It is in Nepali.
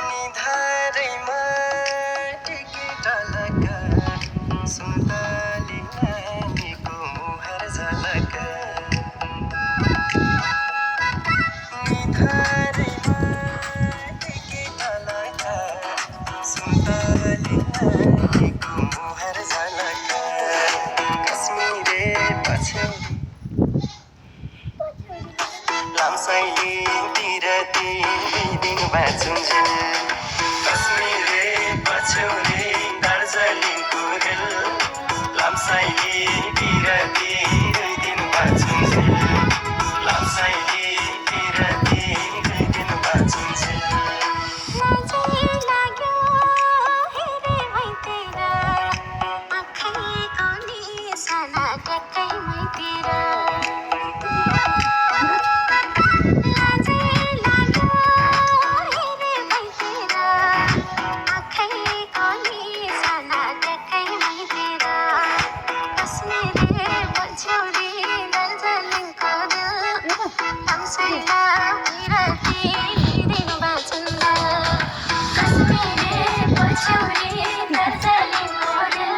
निधारैमा टिकिटलका सुन्तली नानीको मुहार झलक निधारैमा टिकिटलका सुन्तली नानीको मुहार झलक कश्मीरे पछ्यौरी लामसाइलीतिर तिन दिन बाँचुन्छु कश्मीरे पछ्यौरी दार्जिलिङको रेल लामसाइलीतिर तिन दिन बाँचुन्छु लामसाइलीतिर तिन दिन बाँचुन्छु नजर लाग्यो हेरे मैतिर आँखैको निशाना ट्याक्कै मैतिर